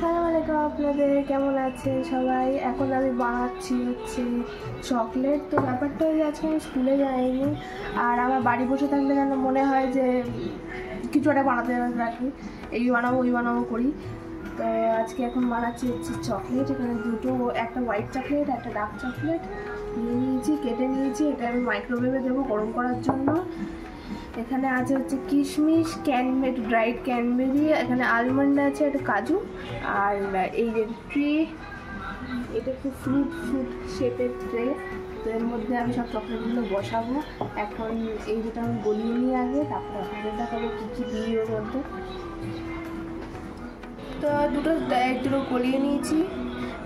আসসালামু আলাইকুম, আপনাদের কেমন আছেন সবাই? এখন আমি বানাচ্ছি হচ্ছে চকলেট। তো ব্যাপারটা হয়ে আজকে আমি স্কুলে যাইনি, আর আমার বাড়ি বসে থাকলে যেন মনে হয় যে কিছু একটা বানাতে রাখি, এই বানাবো ওই বানাবো করি। তো আজকে এখন বানাচ্ছি হচ্ছে চকলেট। এখানে দুটো, একটা হোয়াইট চকলেট একটা ডার্ক চকলেট নিয়ে নিয়েছি, কেটে নিয়েছি। এটা আমি মাইক্রোওয়েভে দেবো গরম করার জন্য। এখানে আছে হচ্ছে কিশমিশ, ড্রাইড ক্যানবেরি, এখানে আলমন্ড আছে, একটা কাজু, আর এই যে ট্রে, এটা একটু ফ্রুট শেপের ট্রে। তো এর মধ্যে আমি সব চকলেটগুলো বসাবো। এখন এই যেটা আমি গলিয়ে নিই আগে, তারপরে আপনাদের দেখাবো কী কী দিই ওর মধ্যে। তো দুটো গলিয়ে নিয়েছি।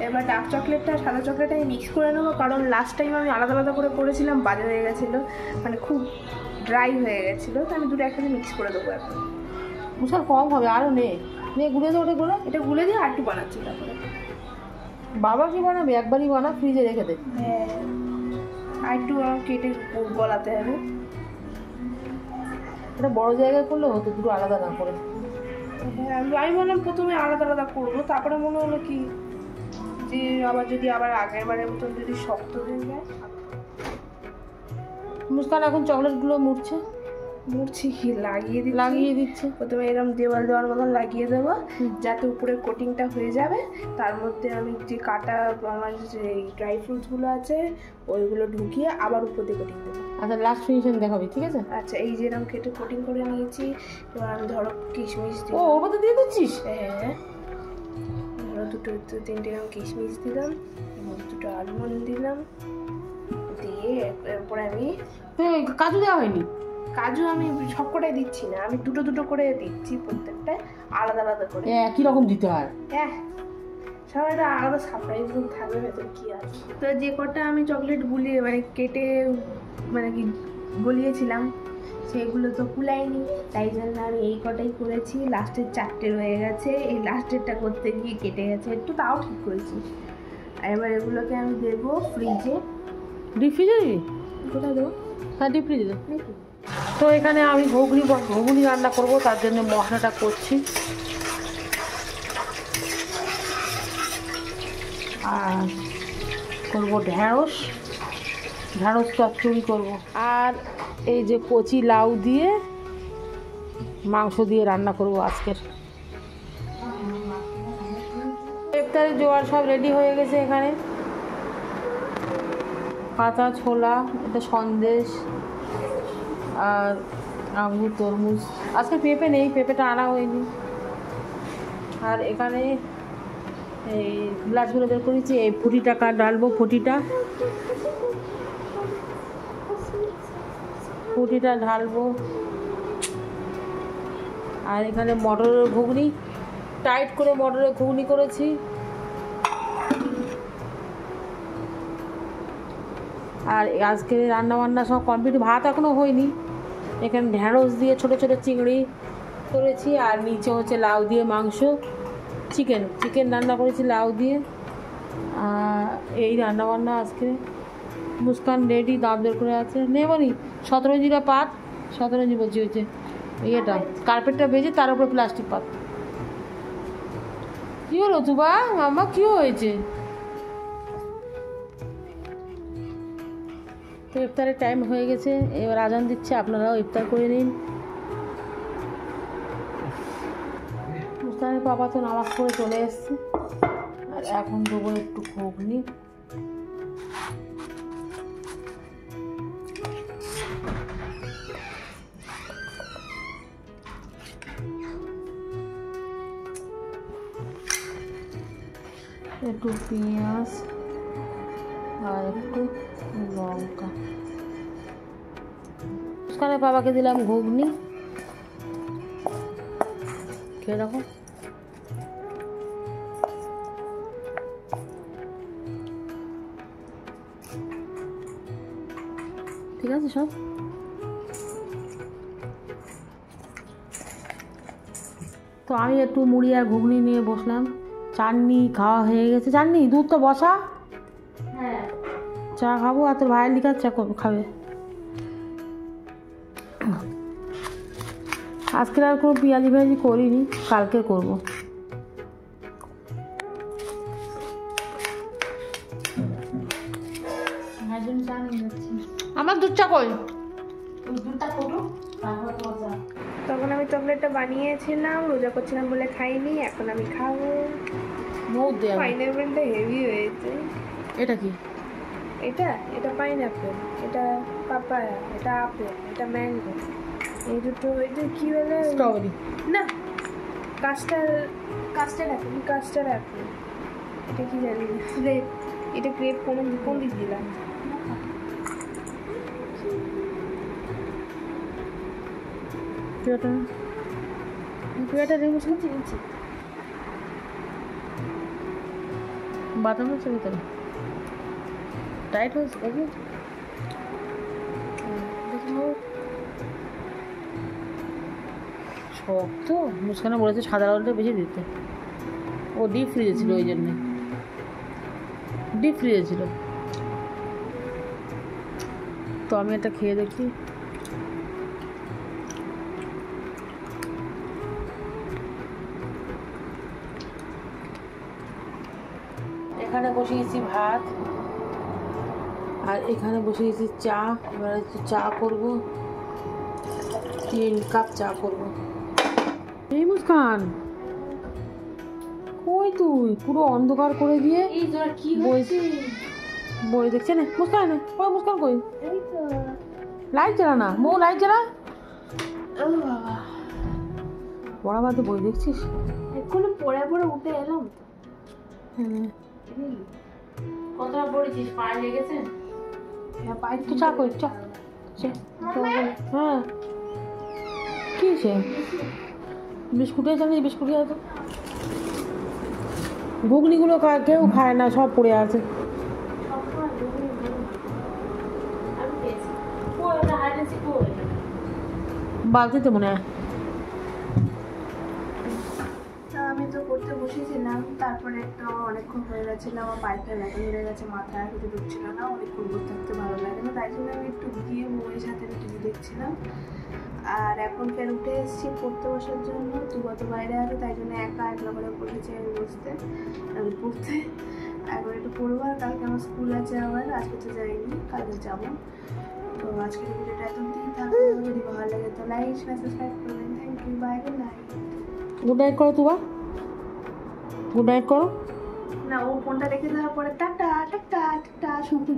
এবার ডার্ক চকলেটটা সাদা চকলেট আমি মিক্স করে নেবো, কারণ লাস্ট টাইম আমি আলাদা আলাদা করে করেছিলাম, বাজে হয়ে গেছিলো, মানে খুব ড্রাই হয়ে গেছিলো। তো আমি দুটো একসাথে মিক্স করে দেবো। এখন মশলা কম হবে, আরও নিয়ে গুলে দেবো। এটা গুলে দিয়ে আর একটু বানাচ্ছি। তারপরে বাবা কি বানাবে? একবারই বানা, ফ্রিজে রেখে দে। হ্যাঁ, আর একটু কেটে গলাতে হবে। এটা বড় জায়গায় করলে হতো, দুটো আলাদা না করে। হ্যাঁ, আমি বললাম প্রথমে আলাদা আলাদা করবো, তারপরে মনে হলো কি যে আবার আগের বারের মতন যদি শক্ত হয়ে যায়। মুস্কান এখন চকলেটগুলো মুড়ছি কি লাগিয়ে দিচ্ছে। প্রথমে এরকম দেওয়ার মতন লাগিয়ে দেবো, যাতে উপরে কোটিংটা হয়ে যাবে। তার মধ্যে আমি যে কাটা আমার যে ড্রাই ফ্রুটসগুলো আছে ওইগুলো ঢুকিয়ে আবার উপর দিয়ে কোটিং দেবো। আচ্ছা, লাস্ট ফিনিশিং দেখাবি, ঠিক আছে? আচ্ছা, এই যে এরকম কেটে কোটিং করে নিয়েছি। এবার আমি ধরো কিশমিশ দিই। ওর মধ্যে দিয়ে দিচ্ছিস? হ্যাঁ, ধরো দুটো তিনটে এরকম কিশমিশ দিলাম, দুটো আলমন্ড দিলাম, দিয়ে এরপরে আমি কাজু দেওয়া হয়নি? কাজু আমি সবকটাই দিচ্ছি না, আমি দুটো দুটো করে দিচ্ছি, প্রত্যেকটা আলাদা আলাদা করে। একই রকম দিতে হয়? হ্যাঁ, সবাই একটা আলাদা সারপ্রাইজ থাকবে ভেতর কি আছে। তো যে কটা আমি চকলেট গুলিয়ে কেটে কি গলিয়েছিলাম, সেগুলো তো কুলাইনি, তাই জন্য আমি এই কটাই করেছি। লাস্টের 4টে রয়ে গেছে, এই লাস্টেরটা করতে গিয়ে কেটে গেছে একটু, তাও ঠিক করেছি। আর এবার এগুলোকে আমি দেবো ফ্রিজে। ডিপ ফ্রিজে? কোথায় দেবো? হ্যাঁ, ডিপ ফ্রিজে। তো এখানে আমি ঘুগনি রান্না করব, তার জন্য মশলাটা করছি। আর করবো ঢ্যাঁড়স চচ্চড়ি করব। আর এই যে কচি লাউ দিয়ে মাংস দিয়ে রান্না করব আজকের। ইফতারের জোয়ার সব রেডি হয়ে গেছে। এখানে কাঁচা ছোলা, এটা সন্দেশ, আর আঙুর, তরমুজ। আজকে পেঁপে নেই, পেঁপেটা আনা হয়নি। আর এখানে এই গ্লাসগুলো বের করেছি, এই ফুটিটা ডালবো। ফুটিটা ঢালবো। আর এখানে মটরের ঘুগনি, টাইট করে মটরের ঘুগনি করেছি। আর আজকে রান্নাবান্না সব কমপ্লিট। ভাত এখনও হয়নি। এখানে ঢ্যাঁড়স দিয়ে ছোট ছোট চিংড়ি করেছি, আর নিচে হচ্ছে লাউ দিয়ে মাংস, চিকেন রান্না করেছি লাউ দিয়ে। এই রান্নাবান্না আজকে। মুস্কান রেডি, দাঁত বের করে আছে। নেবনি 17 পাত, 17 বলছি, হয়েছে ইয়েটা কার্পেটটা ভেজে তার উপরে প্লাস্টিক পাত। কী হলো তুবা মামা, কী হয়েছে? তো ইফতারের টাইম হয়ে গেছে, এবার আজান দিচ্ছে, আপনারাও ইফতার করে নিন। মুস্তানের বাবা তো নামাজ পড়ে চলে এসছে। আর এখন দেবো একটু ঘুগনি। একটু পেঁয়াজ আর একটু লঙ্কা। মুস্কানের বাবাকে দিলাম ঘুগনি, খেয়ে দেখো। ঠিক আছে সব। তো আমি একটু মুড়ি আর ঘুগনি নিয়ে বসলাম। চাটনি খাওয়া হয়ে গেছে। চাটনি দুধ তো বসা। হ্যাঁ, চা খাবো। আর তোর ভাইয়ের লিখা চা খাবে। আজকে আর কোনো পেঁয়াজি করিনি, কালকে করব। আমার দুধ চা কই? তখন আমি চকলেটটা বানিয়েছিলাম, রোজা করছিলাম বলে খাইনি, এখন আমি খাবো। পাইনাপেলটা হেভি হয়েছে। এটা কি? এটা পাইনাপেল, এটা পাপায়া, এটা আপেল, এটা ম্যাঙ্গো। এই দুটো এটা কি বলে? স্ট্রবেরি না, কাস্টার্ড অ্যাপেল। এটা কি জানি না, এটা গ্রেপ কোন দিক দিলাম? পেয়াটা দেখবো চিনছি। বাদাম হচ্ছে ভিতরে টাইট হয়েছে দেখি। শক্ত। মুস্কানে বলেছে সাদা লালটা বেশি দিতে। ও ডিপ ফ্রিজে ছিল, ওই জন্যে ডিপ ফ্রিজে ছিল। তো আমি এটা খেয়ে দেখি। এখানে বসিয়েছি ভাত, আর এখানে বসিয়েছি চা। এবার একটু চা করবো, 3 কাপ চা করবো। এই মুস্কান, কই তুই? পুরো অন্ধকার করে দিয়ে বই দেখছে না। মুস্কান কই? মুস্কান কই? লাইট জ্বালা না, মৌ লাইট জ্বালা। পড়া বাদে বই দেখছিস? এক্ষুনি পড়ে উঠে এলাম। কতটা পড়েছিস? পায়ে লেগেছে? হ্যাঁ, পায়ে তো চা কই? হ্যাঁ, কি সে বিস্কুটে জানি, বিস্কুট আছে। ঘুগনিগুলো কেউ খায় না, সব পড়ে আছে। বালতিতে মনে হয়। আমি তো পড়তে বসেছিলাম, তারপরে তো অনেকক্ষণ হয়ে গেছিলো, আমার পাইপটা ব্যথা ধরে গেছে, মাথায় কিছু ঢুকছিল না, অনেকক্ষণ বসে থাকতে ভালো লাগে না, তাই জন্য আমি একটু গিয়ে বউয়ের সাথে টিভি দেখছিলাম। আর এখন ফের উঠে এসেছি পড়তে বসার জন্য। তুবা তো বাইরে আছে, তাই জন্য একলা করে বসেছি আমি পড়তে। এখন একটু পড়বো, আর কালকে আমার স্কুল আছে, আবার আজকে তো যাইনি, কালকে যাবো। তো আজকের ভিডিওটা এত দিন থাকবে। যদি ভালো লাগে তো লাইক সাবস্ক্রাইব করবেন। Thank you, bye, good night. Good night করো তুবা, গুড নাইট করো। না, ও ফোনটা রেখে দেওয়ার পরে টাটা টাটা টাটা শুনতে